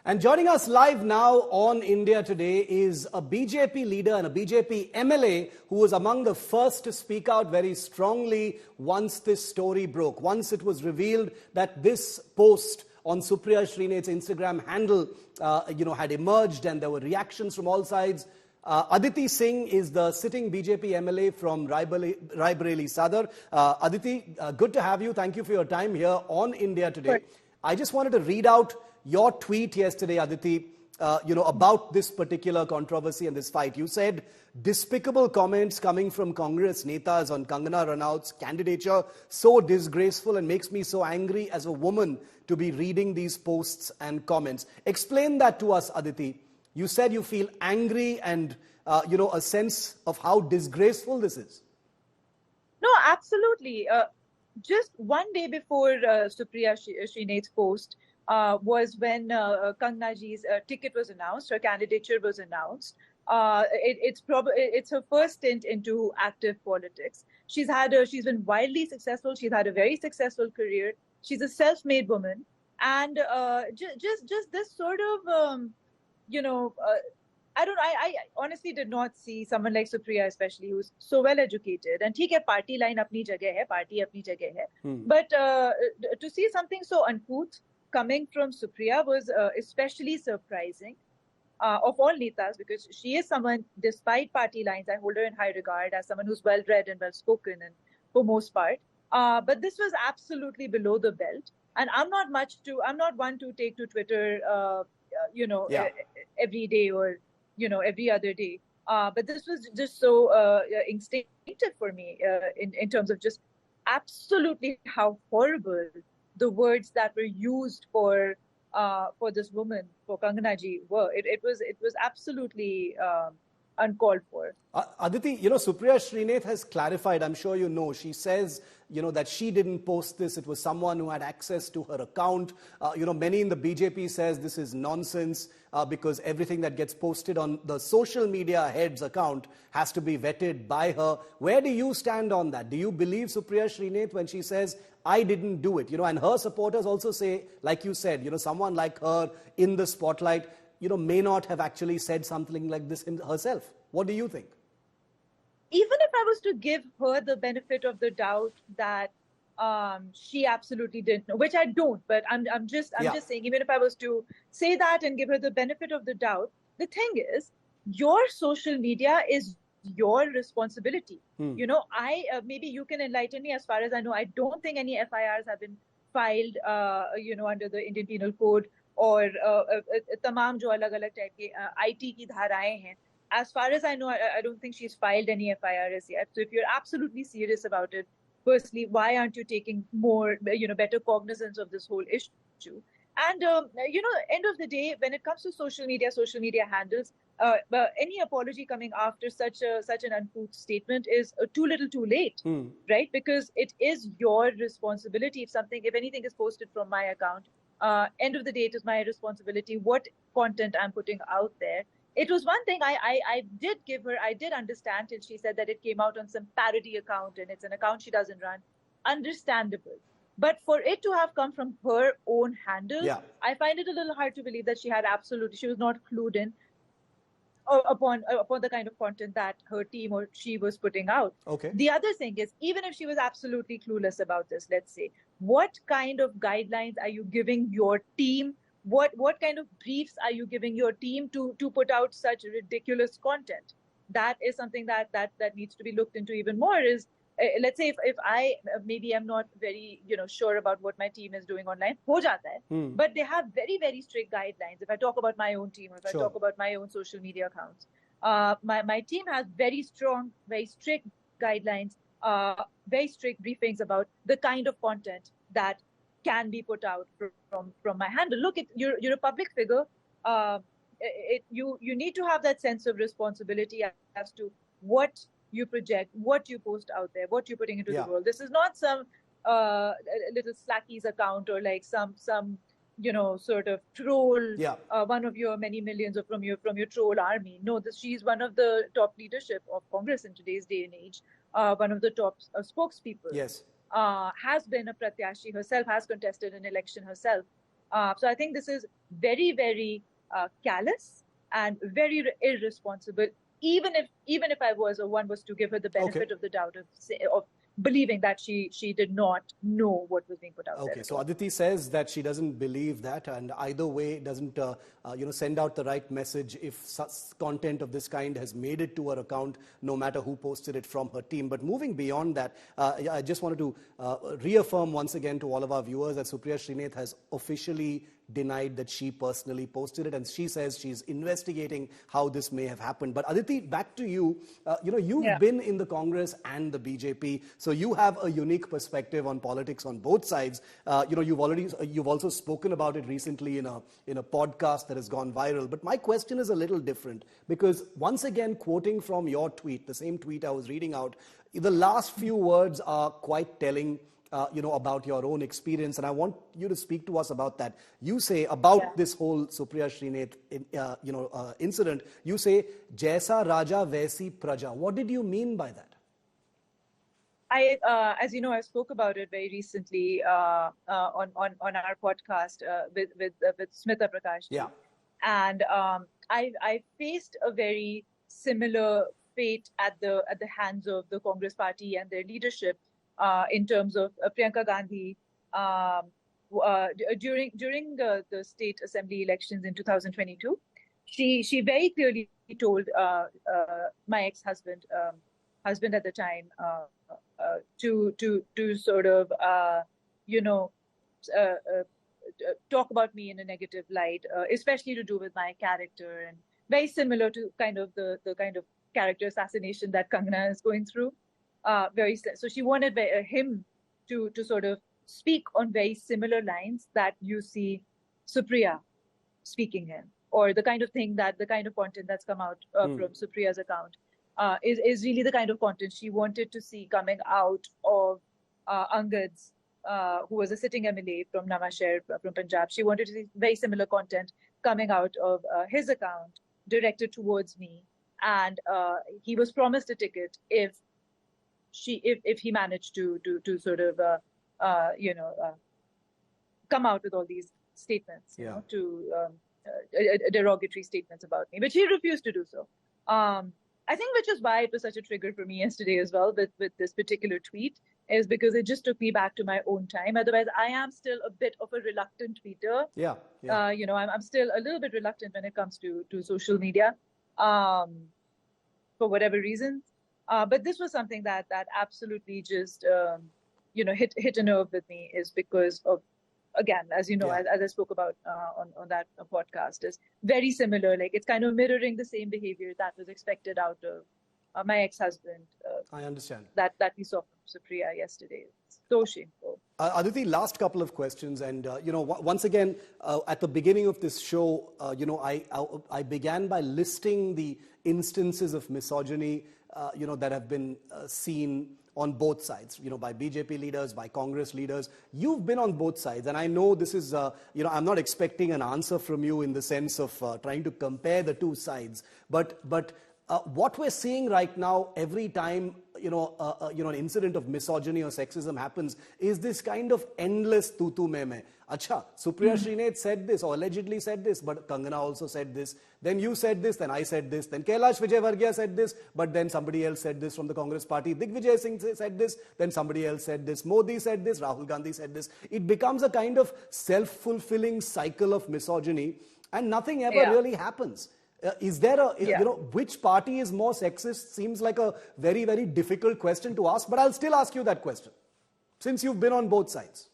And joining us live now on India Today is a BJP leader and a BJP MLA who was among the first to speak out very strongly once this story broke. Once it was revealed that this post on Supriya Srinath's Instagram handle, had emerged and there were reactions from all sides. Aditi Singh is the sitting BJP MLA from Raebareli Sadar. Aditi, good to have you. Thank you for your time here on India Today. I just wanted to read out your tweet yesterday, Aditi, about this particular controversy and this fight. You said, despicable comments coming from Congress Netas on Kangana Ranaut's candidature, so disgraceful and makes me so angry as a woman to be reading these posts and comments. Explain that to us, Aditi. You said you feel angry and, a sense of how disgraceful this is. No, absolutely. Just one day before Supriya Srinath's post, was when Kangana ji's ticket was announced, her candidature was announced. It's her first stint into active politics. She's been wildly successful. She's had a very successful career. She's a self-made woman, and just this sort of I honestly did not see someone like Supriya, especially, who's so well educated. And theek hai, party line apni jagah hai, party apni jagah hai. But to see something so uncouth coming from Supriya was especially surprising of all Netas, because she is someone, despite party lines, I hold her in high regard as someone who's well-read and well-spoken, and for most part. But this was absolutely below the belt. And I'm not one to take to Twitter, every day or, every other day. But this was just so instinctive for me in terms of just absolutely how horrible the words that were used for this woman, for Kangana ji, were. It was absolutely uncalled for. Aditi, Supriya Srinath has clarified, I'm sure you know, she says, that she didn't post this. It was someone who had access to her account. Many in the BJP says this is nonsense because everything that gets posted on the social media head's account has to be vetted by her. Where do you stand on that? Do you believe Supriya Srinath when she says, I didn't do it? And her supporters also say, like you said, someone like her in the spotlight, may not have actually said something like this herself. What do you think? Even if I was to give her the benefit of the doubt that she absolutely didn't know, which I don't, but I'm just saying, even if I was to say that and give her the benefit of the doubt, the thing is, your social media is your responsibility. Maybe you can enlighten me. As far as I know, I don't think any FIRs have been filed, under the Indian Penal Code or tamam jo alag-alag type ke IT ki dharaएं hain. As far as I know, I don't think she's filed any FIRs yet. So if you're absolutely serious about it, firstly, why aren't you taking more, better cognizance of this whole issue? And, end of the day, when it comes to social media handles, any apology coming after such an uncouth statement is too little too late, right? Because it is your responsibility. If anything is posted from my account, end of the day, it is my responsibility what content I'm putting out there. It was one thing I did understand till she said that it came out on some parody account and it's an account she doesn't run. Understandable. But for it to have come from her own handle, I find it a little hard to believe that she was not clued in upon the kind of content that her team or she was putting out. Okay. The other thing is, even if she was absolutely clueless about this, let's say, what kind of guidelines are you giving your team? What kind of briefs are you giving your team to put out such ridiculous content? That is something that needs to be looked into even more. Is let's say if I maybe I'm not very sure about what my team is doing online, ho jata hai. But they have very, very strict guidelines. If I talk about my own team, or if I talk about my own social media accounts, my team has very strong, very strict guidelines, very strict briefings about the kind of content that can be put out from my handle. Look, you're a public figure. You need to have that sense of responsibility as to what you project, what you post out there, what you're putting into the world. This is not some little slackies account or like some sort of troll, one of your many millions, or from your troll army. No, she's one of the top leadership of Congress in today's day and age, one of the top spokespeople. Yes. Has been a pratyashi herself, has contested an election herself. So I think this is very, very callous and very irresponsible. Even if one was to give her the benefit of the doubt of believing that she did not know what was being put out there. Okay, so Aditi says that she doesn't believe that, and either way doesn't send out the right message if such content of this kind has made it to her account, no matter who posted it from her team. But moving beyond that, I just wanted to reaffirm once again to all of our viewers that Supriya Srinath has officially denied that she personally posted it, and she says she's investigating how this may have happened. But Aditi, back to you. You've been in the Congress and the BJP, so you have a unique perspective on politics on both sides. You've also spoken about it recently in a podcast that has gone viral. But my question is a little different, because once again, quoting from your tweet, the same tweet I was reading out, the last few words are quite telling. About your own experience, and I want you to speak to us about that. You say about this whole Supriya Srinath, incident. You say, "Jaisa Raja, Vaisi Praja." What did you mean by that? As you know, I spoke about it very recently on our podcast with Smita Prakash. Yeah, and I faced a very similar fate at the hands of the Congress Party and their leadership. In terms of Priyanka Gandhi, during the state assembly elections in 2022, she very clearly told my ex-husband, husband at the time, to sort of talk about me in a negative light, especially to do with my character, and very similar to kind of the kind of character assassination that Kangana is going through. So she wanted him to sort of speak on very similar lines that you see Supriya speaking in, or the kind of content that's come out from Supriya's account is really the kind of content she wanted to see coming out of Angad's, who was a sitting MLA from Nawashehar from Punjab. She wanted to see very similar content coming out of his account directed towards me, and he was promised a ticket if he managed to sort of come out with all these statements, derogatory statements about me, but he refused to do so. I think which is why it was such a trigger for me yesterday as well with this particular tweet, is because it just took me back to my own time. Otherwise, I am still a bit of a reluctant tweeter. I'm still a little bit reluctant when it comes to social media, for whatever reasons. But this was something that absolutely just hit a nerve with me, is because of, again, as you know, as I spoke about on that podcast, is very similar. Like, it's kind of mirroring the same behavior that was expected out of my ex-husband. I understand. That we saw from Supriya yesterday. It's so shameful. Aditi, last couple of questions, and once again, at the beginning of this show, I began by listing the instances of misogyny that have been seen on both sides, by BJP leaders, by Congress leaders. You've been on both sides, and I know this is, I'm not expecting an answer from you in the sense of trying to compare the two sides, but what we're seeing right now, every time an incident of misogyny or sexism happens, is this kind of endless tu me me. Acha, Supriya Srinath said this, or allegedly said this, but Kangana also said this. Then you said this, then I said this. Then Kailash Vijayvargiya said this, but then somebody else said this from the Congress party. Digvijay Singh said this, then somebody else said this. Modi said this, Rahul Gandhi said this. It becomes a kind of self-fulfilling cycle of misogyny, and nothing ever really happens. Is there which party is more sexist? Seems like a very, very difficult question to ask, but I'll still ask you that question, since you've been on both sides.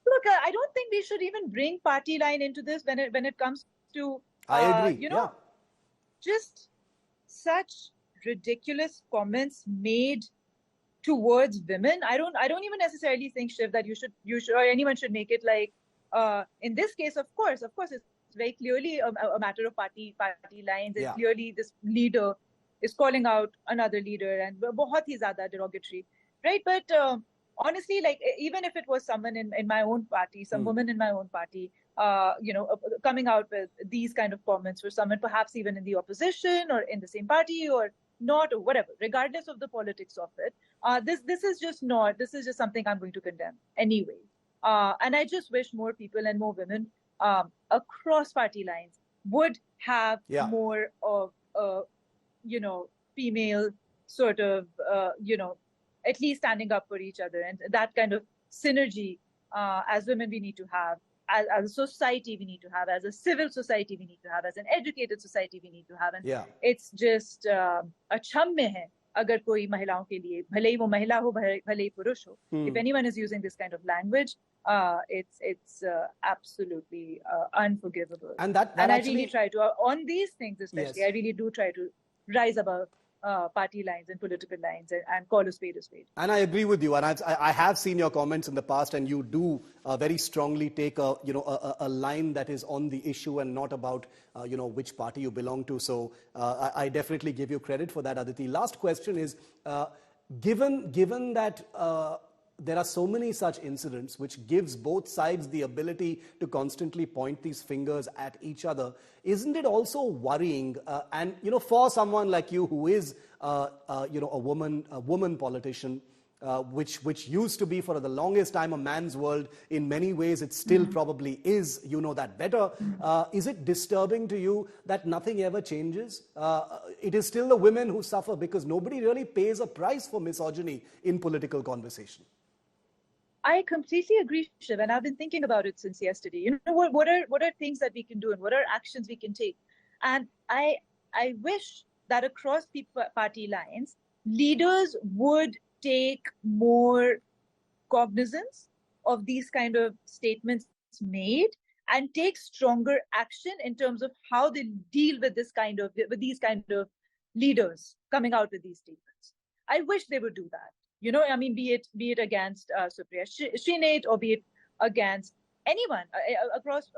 Look, I don't think we should even bring party line into this when it comes to, I agree. Just such ridiculous comments made towards women. I don't even necessarily think, Shiv, that you should or anyone should make it like, in this case, of course, it's very clearly a matter of party lines. It's clearly this leader is calling out another leader, and bahut hi zyada derogatory, right? But honestly, like, even if it was someone in my own party, some woman in my own party, coming out with these kind of comments for someone perhaps even in the opposition or in the same party or not, or whatever, regardless of the politics of it, this is just something I'm going to condemn anyway. And I just wish more people and more women across party lines would have more of, female sort of, at least standing up for each other. And that kind of synergy as women we need to have, as a society we need to have, as a civil society we need to have, as an educated society we need to have. And it's just acham mein hai agar koi mahilaon ke liye, bhale hi wo mahila ho, bhale hi purush ho, if anyone is using this kind of language, it's absolutely unforgivable. And I really try to, on these things especially, I really do try to rise above party lines and political lines and call a spade a spade. And I agree with you. And I have seen your comments in the past, and you do very strongly take a line that is on the issue and not about which party you belong to. So I definitely give you credit for that, Aditi. Last question is, given that there are so many such incidents which gives both sides the ability to constantly point these fingers at each other, isn't it also worrying? And for someone like you who is a woman politician, which used to be for the longest time a man's world, in many ways it still probably is, that better. Is it disturbing to you that nothing ever changes? It is still the women who suffer because nobody really pays a price for misogyny in political conversation. I completely agree, Shiv, and I've been thinking about it since yesterday. What are things that we can do and what are actions we can take? And I wish that across party lines, leaders would take more cognizance of these kind of statements made and take stronger action in terms of how they deal with these kind of leaders coming out with these statements. I wish they would do that. Be it against Supriya Shrinate or be it against anyone across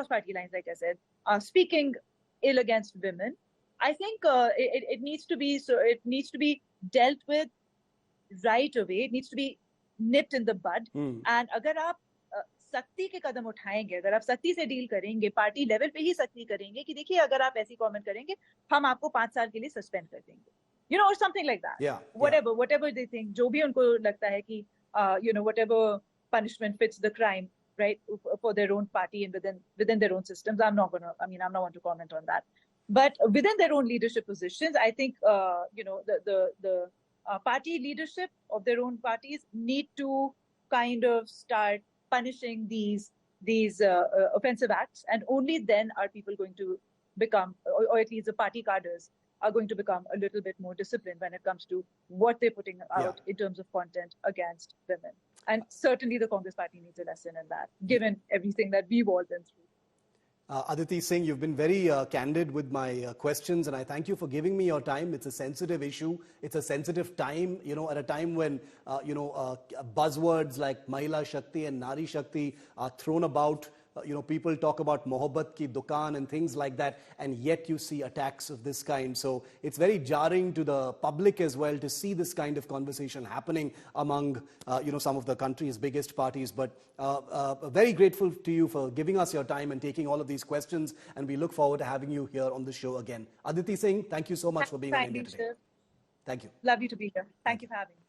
party lines, like I said, speaking ill against women. I think it needs to be dealt with right away. It needs to be nipped in the bud. And अगर आप सख्ती के कदम उठाएंगे, अगर आप सख्ती से deal करेंगे, पार्टी लेवल पे ही सख्ती करेंगे कि देखिए अगर आप ऐसी कमेंट करेंगे हम आपको 5 साल के लिए सस्पेंड कर देंगे. Or something like that. Whatever they think, जो भी उनको लगता है कि whatever punishment fits the crime, right, for their own party and within their own systems. I'm not going to comment on that. But within their own leadership positions, I think the party leadership of their own parties need to kind of start punishing these offensive acts, and only then are people going to become, or at least the party cadres are going to become a little bit more disciplined when it comes to what they're putting out in terms of content against women. And certainly the Congress party needs a lesson in that, given everything that we've all been through. Aditi Singh, you've been very candid with my questions, and I thank you for giving me your time. It's a sensitive issue. It's a sensitive time, at a time when, buzzwords like Mahila Shakti and Nari Shakti are thrown about. People talk about mohabbat ki dukaan and things like that, and yet you see attacks of this kind. So it's very jarring to the public as well to see this kind of conversation happening among, some of the country's biggest parties. But very grateful to you for giving us your time and taking all of these questions, and we look forward to having you here on the show again. Aditi Singh, thank you so much for being on India Today. Thank you. Lovely to be here. Thank you for having me.